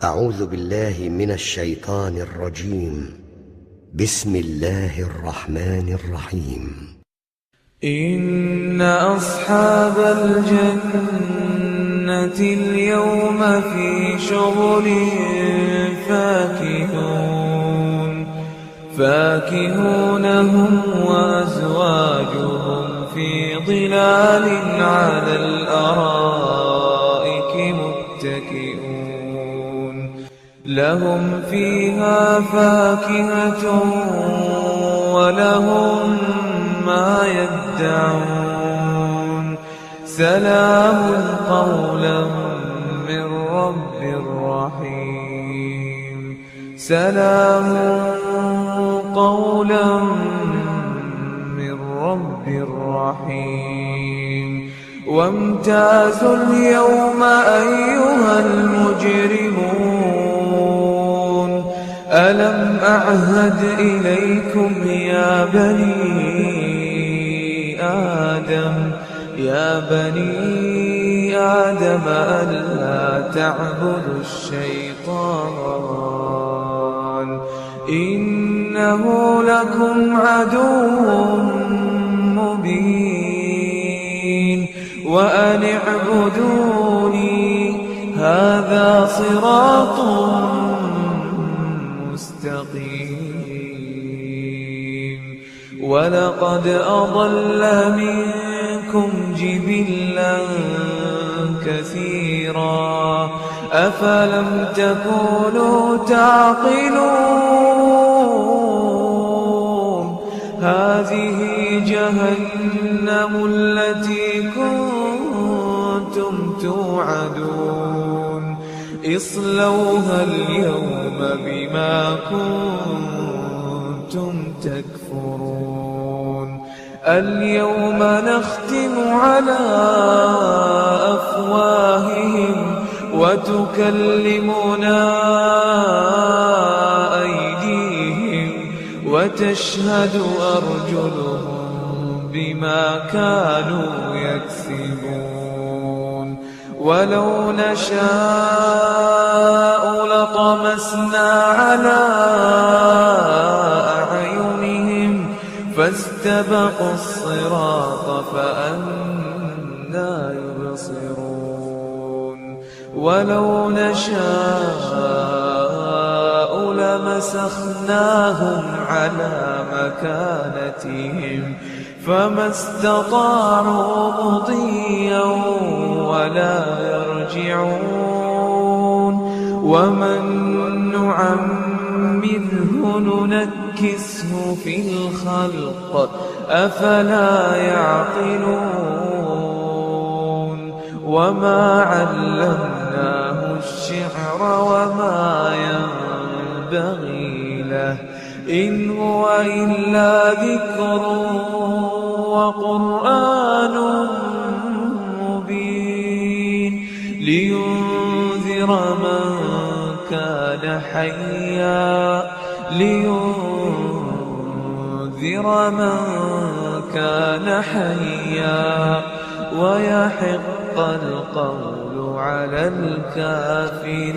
أعوذ بالله من الشيطان الرجيم. بسم الله الرحمن الرحيم. إن أصحاب الجنة اليوم في شغل فاكهون هم وأزواجهم في ظلال على الأرائك متكئون لهم فيها فاكهة ولهم ما يدعون سلام قولا من رب رحيم سلام قولا من رب رحيم وامتازوا اليوم أيها المجرمون ألم أعهد إليكم يا بني آدم ألا تعبدوا الشيطان إنه لكم عدو مبين وأن اعبدوني هذا صراط مستقيم ولقد أضل منكم جبلا كثيرا أفلم تكونوا تعقلون هذه جهنم التي كنتم توعدون اصلوها اليوم بما كنتم تكفرون اليوم نختم على أفواههم وتكلمنا أيديهم وتشهد أرجلهم بما كانوا يكسبون ولو نشاء لطمسنا على أعينهم فاستبقوا الصراط فأنى يبصرون ولو نشاء لمسخناهم على مكانتهم فما استطاعوا مضيا ولا يرجعون ومن نعمره ننكسه في الخلق أفلا يعقلون وما علمناه الشعر وما ينبغي له إن هو إلا ذكر وقرآن مبين لينذر من كان حيا ويحق القول على الكافرين.